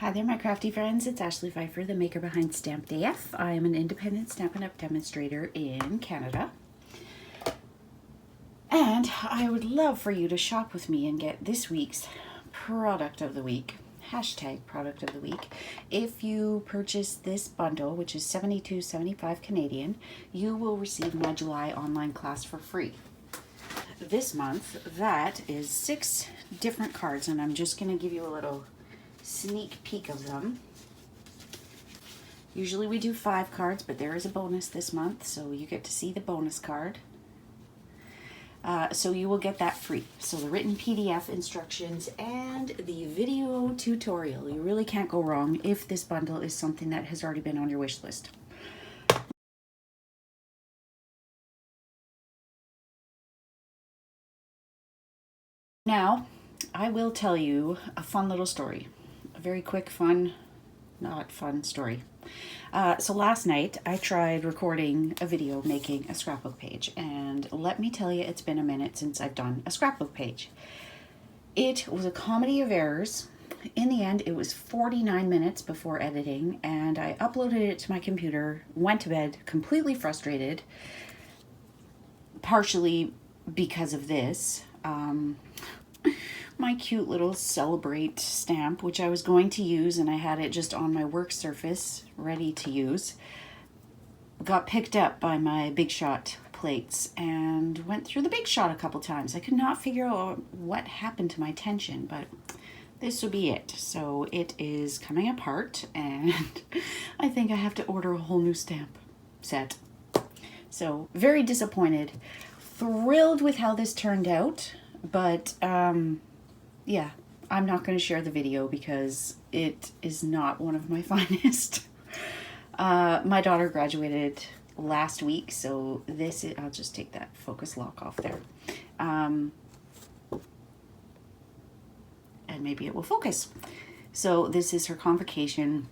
Hi there, my crafty friends. It's Ashley Pfeiffer, the maker behind Stamped AF. I am an independent Stampin' Up! Demonstrator in Canada. And I would love for you to shop with me and get this week's product of the week, hashtag product of the week. If you purchase this bundle, which is $72.75 Canadian, you will receive my July online class for free. This month, that is 6 different cards, and I'm just going to give you a little sneak peek of them. Usually we do 5 cards, but there is a bonus this month, so you get to see the bonus card. So you will get that free. So the written PDF instructions and the video tutorial. You really can't go wrong if this bundle is something that has already been on your wish list. Now, I will tell you a fun little story. A very quick, fun, not fun story. So last night I tried recording a video making a scrapbook page, and let me tell you, it's been a minute since I've done a scrapbook page. It was a comedy of errors. In the end, it was 49 minutes before editing, and I uploaded it to my computer, went to bed completely frustrated, partially because of this. My cute little Celebrate stamp, which I was going to use, and I had it just on my work surface ready to use, got picked up by my Big Shot plates and went through the Big Shot a couple times. I could not figure out what happened to my tension, but this will be it. So it is coming apart, and I think I have to order a whole new stamp set. So very disappointed. Thrilled with how this turned out, but yeah, I'm not going to share the video because it is not one of my finest. My daughter graduated last week, so this is, I'll just take that focus lock off there. And maybe it will focus. So this is her convocation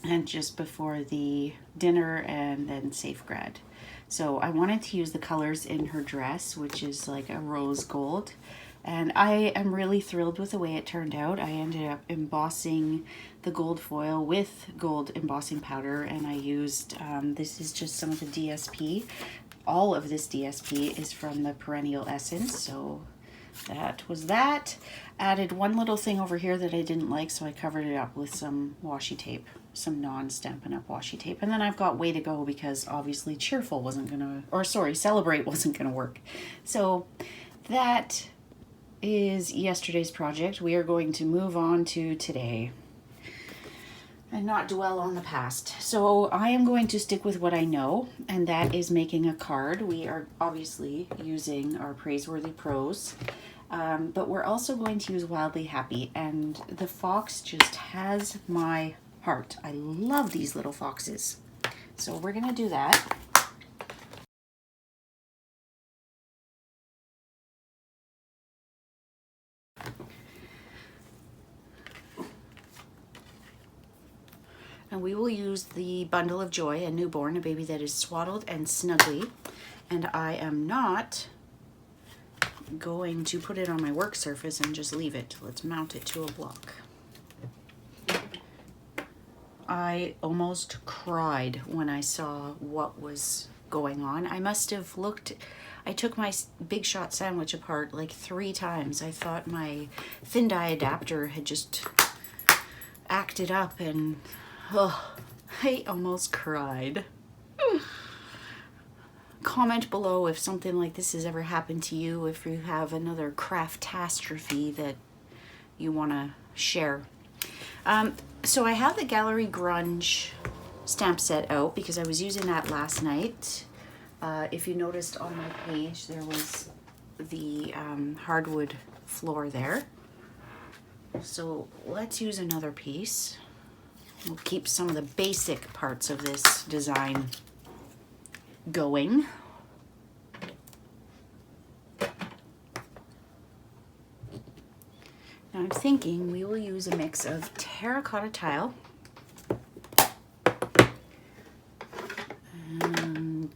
and just before the dinner and then safe grad. So I wanted to use the colors in her dress, which is like a rose gold. And I am really thrilled with the way it turned out. I ended up embossing the gold foil with gold embossing powder, and I used, this is just some of the DSP. All of this DSP is from the Perennial Essence, so that was that. Added one little thing over here that I didn't like, so I covered it up with some washi tape, some non-Stampin' Up! Washi tape. And then I've got Way to Go because obviously Cheerful wasn't gonna, or sorry, Celebrate wasn't gonna work. So that is yesterday's project. We are going to move on to today and not dwell on the past. So I am going to stick with what I know, and that is making a card. We are obviously using our Praiseworthy Prose, but we're also going to use Wildly Happy, and the fox just has my heart. I love these little foxes. So we're gonna do that. And we will use the Bundle of Joy, a newborn, a baby that is swaddled and snuggly. And I am not going to put it on my work surface and just leave it. Let's mount it to a block. I almost cried when I saw what was going on. I must have looked, I took my Big Shot sandwich apart like 3 times. I thought my thin die adapter had just acted up, and oh, I almost cried. Comment below if something like this has ever happened to you, if you have another craftastrophe that you want to share. So I have the Gallery Grunge stamp set out because I was using that last night. If you noticed on my page, there was the hardwood floor there. So let's use another piece. We'll keep some of the basic parts of this design going. Now I'm thinking we will use a mix of terracotta tile and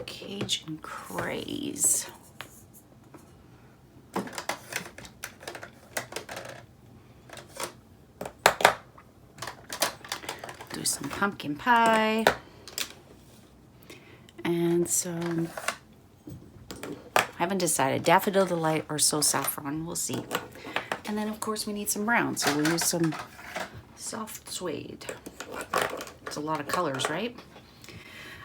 Cajun Craze. some pumpkin pie and some, I haven't decided, Daffodil Delight or So Saffron, we'll see. And then of course we need some brown, so we'll use some soft suede. It's a lot of colors, right?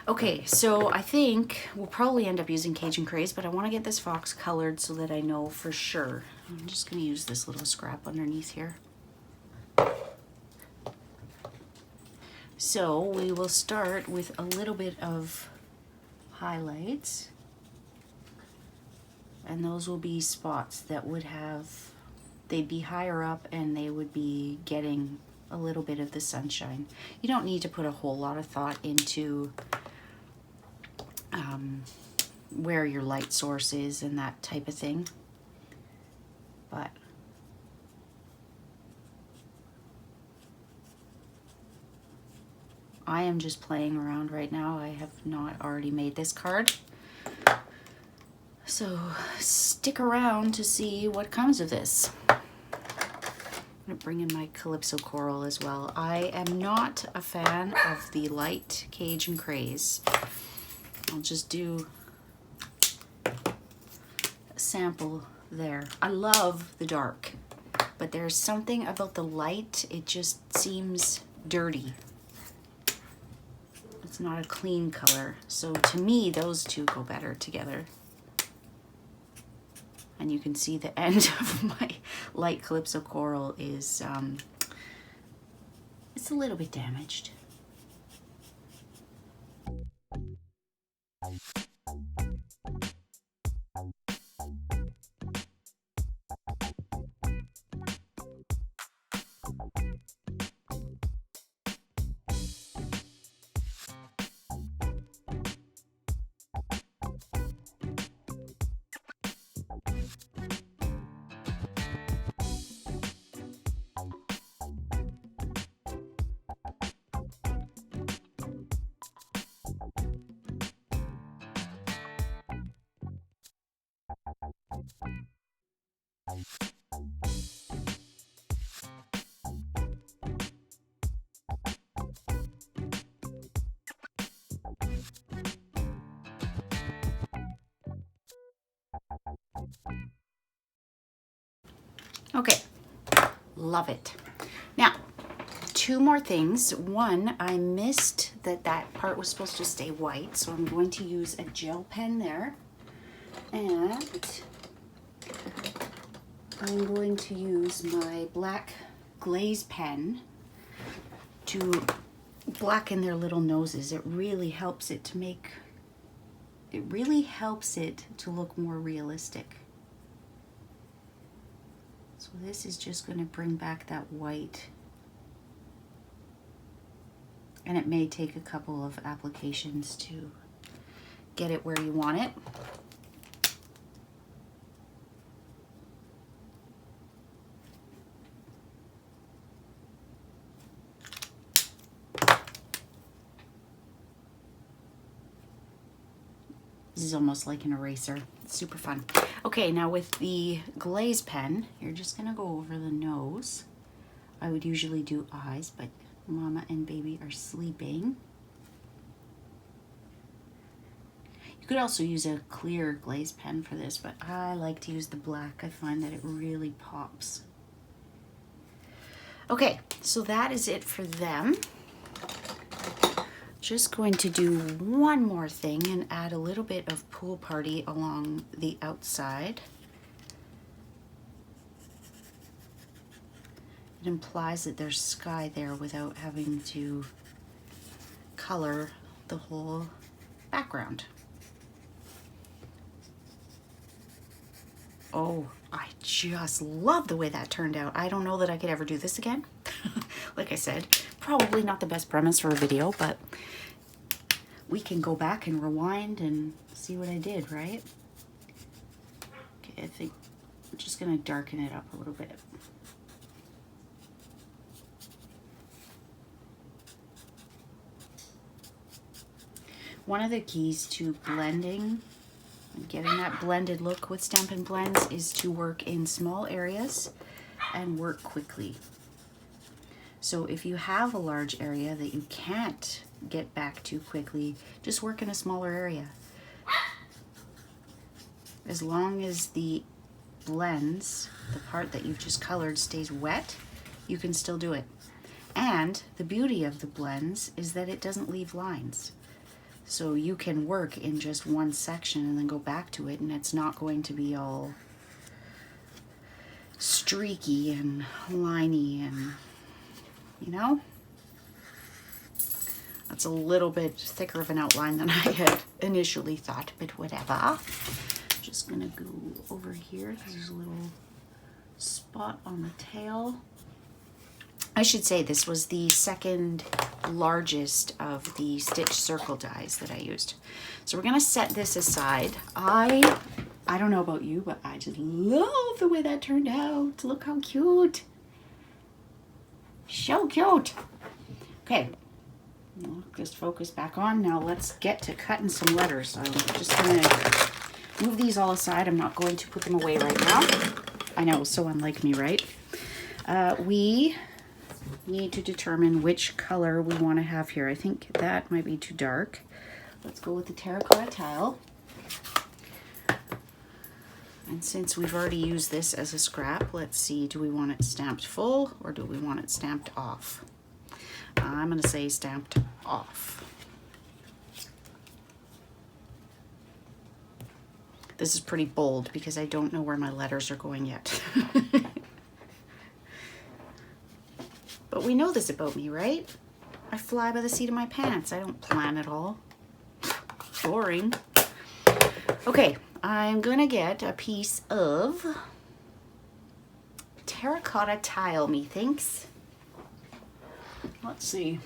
Okay, so I think we'll probably end up using Cajun Craze, but I want to get this fox colored so that I know for sure. I'm just going to use this little scrap underneath here. So we will start with a little bit of highlights, and those will be spots that would have, they'd be higher up and they would be getting a little bit of the sunshine. You don't need to put a whole lot of thought into where your light source is and that type of thing, but I am just playing around right now. I have not already made this card, so stick around to see what comes of this. I'm gonna bring in my Calypso Coral as well. I am not a fan of the light Cajun Craze. I'll just do a sample there. I love the dark, but there's something about the light, it just seems dirty. It's not a clean color. So to me, those two go better together. And you can see the end of my light Calypso Coral is, it's a little bit damaged. Okay, love it. Now, two more things. One, I missed that part was supposed to stay white, so I'm going to use a gel pen there. And I'm going to use my black glaze pen to blacken their little noses. It really helps it to make, it really helps it to look more realistic. So this is just going to bring back that white, and it may take a couple of applications to get it where you want it. This is almost like an eraser. It's super fun. Okay, now with the glaze pen, you're just gonna go over the nose. I would usually do eyes, but mama and baby are sleeping. You could also use a clear glaze pen for this, but I like to use the black. I find that it really pops. Okay, so that is it for them. Just going to do one more thing and add a little bit of Pool Party along the outside. It implies that there's sky there without having to color the whole background. Oh, I just love the way that turned out. I don't know that I could ever do this again. Like I said, probably not the best premise for a video, but we can go back and rewind and see what I did, right? Okay, I think I'm just gonna darken it up a little bit. One of the keys to blending and getting that blended look with Stampin' Blends is to work in small areas and work quickly. So if you have a large area that you can't get back to quickly, just work in a smaller area. As long as the blends, the part that you've just colored, stays wet, you can still do it. And the beauty of the blends is that it doesn't leave lines. So you can work in just one section and then go back to it, and it's not going to be all streaky and liney, and you know, that's a little bit thicker of an outline than I had initially thought, but whatever. Just gonna go over here because there's a little spot on the tail. I should say this was the second largest of the stitch circle dies that I used. So we're gonna set this aside. I don't know about you, but I just love the way that turned out. Look how cute. So cute. Okay, I'll just focus back on. Now let's get to cutting some letters. I'm just gonna move these all aside. I'm not going to put them away right now. I know, so unlike me, right? We need to determine which color we want to have here. I think that might be too dark. Let's go with the terracotta tile. And since we've already used this as a scrap, let's see, do we want it stamped full or do we want it stamped off? I'm going to say stamped off. This is pretty bold because I don't know where my letters are going yet. But we know this about me, right? I fly by the seat of my pants. I don't plan it all. Boring. Okay, I'm gonna get a piece of terracotta tile, methinks. Let's see.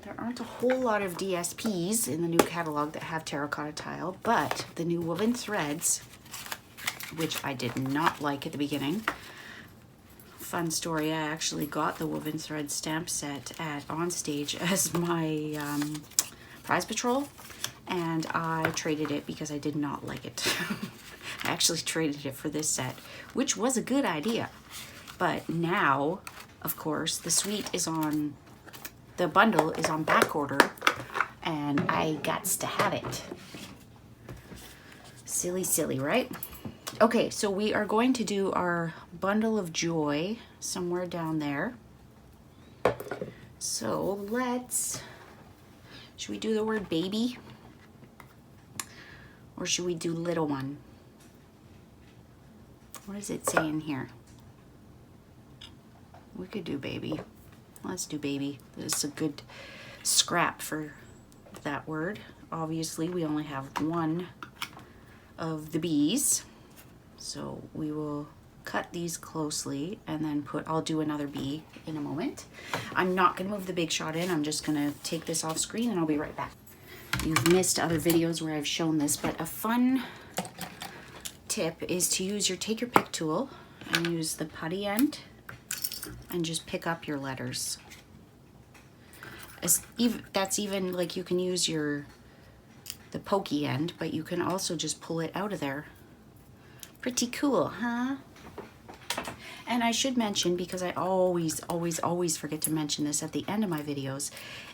There aren't a whole lot of DSPs in the new catalog that have terracotta tile, but the new woven threads, which I did not like at the beginning. Fun story, I actually got the woven thread stamp set at Onstage as my prize patrol, and I traded it because I did not like it. I actually traded it for this set, which was a good idea. But now, of course, the suite is on, the bundle is on back order, and I gots to have it. Silly, silly, right? Okay, so we are going to do our bundle of joy somewhere down there. So let's, should we do the word baby? Or should we do little one? What does it say in here? We could do baby. Let's do baby. This is a good scrap for that word. Obviously, we only have one of the bees. So we will cut these closely and then I'll do another bee in a moment. I'm not gonna move the big shot in. I'm just gonna take this off screen and I'll be right back. You've missed other videos where I've shown this, but a fun tip is to use take your pick tool and use the putty end and just pick up your letters. That's even like you can use the pokey end, but you can also just pull it out of there. Pretty cool, huh? And I should mention, because I always forget to mention this at the end of my videos,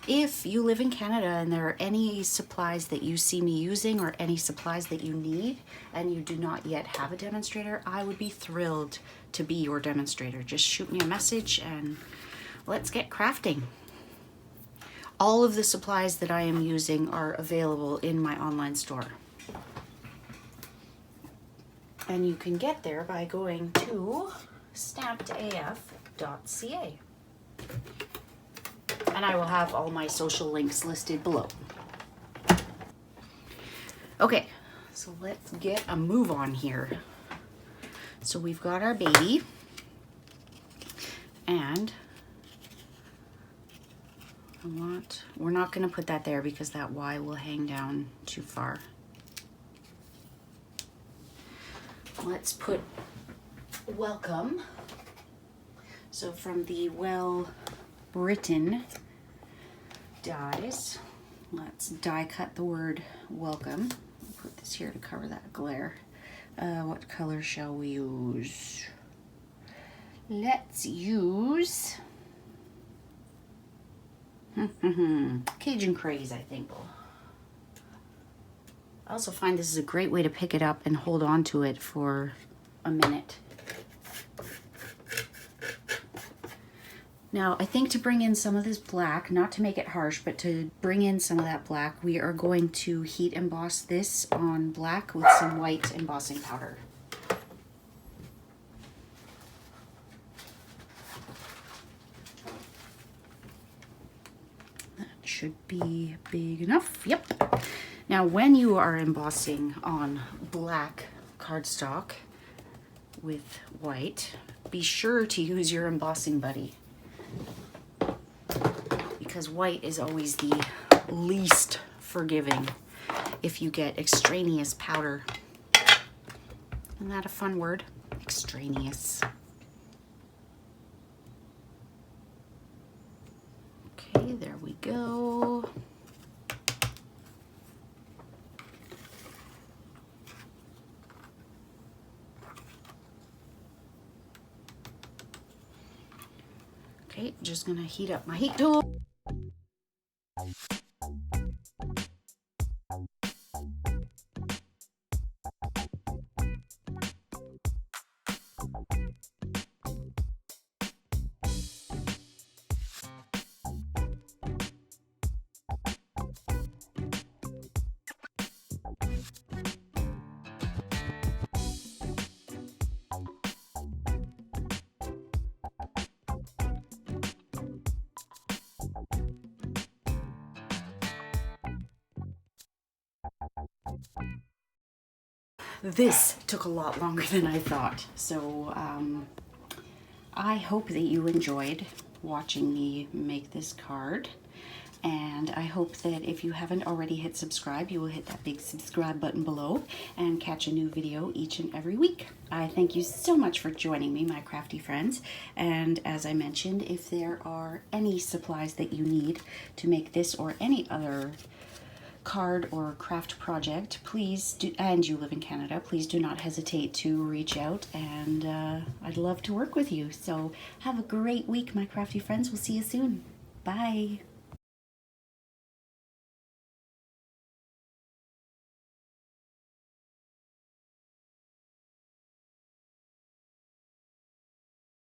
if you live in Canada and there are any supplies that you see me using or any supplies that you need and you do not yet have a demonstrator, I would be thrilled to be your demonstrator. Just shoot me a message and let's get crafting. All of the supplies that I am using are available in my online store. And you can get there by going to stampedaf.ca. And I will have all my social links listed below. Okay, so let's get a move on here. So we've got our baby, and we're not going to put that there because that Y will hang down too far. Let's put welcome. So from the well-written dies, let's die cut the word welcome. I'll put this here to cover that glare. What color shall we use? Let's use Cajun Craze, I think. I also find this is a great way to pick it up and hold on to it for a minute. Now, I think to bring in some of this black, not to make it harsh, but to bring in some of that black, we are going to heat emboss this on black with some white embossing powder. That should be big enough. Yep. Now, when you are embossing on black cardstock with white, be sure to use your embossing buddy, because white is always the least forgiving if you get extraneous powder. Isn't that a fun word? Extraneous. Okay, there we go. Okay, just gonna heat up my heat tool. This took a lot longer than I thought, so I hope that you enjoyed watching me make this card, and I hope that if you haven't already hit subscribe, you will hit that big subscribe button below and catch a new video each and every week. I thank you so much for joining me, my crafty friends, and as I mentioned, if there are any supplies that you need to make this or any other card or craft project, please do, and you live in Canada, please do not hesitate to reach out, and I'd love to work with you. So have a great week, my crafty friends. We'll see you soon. Bye.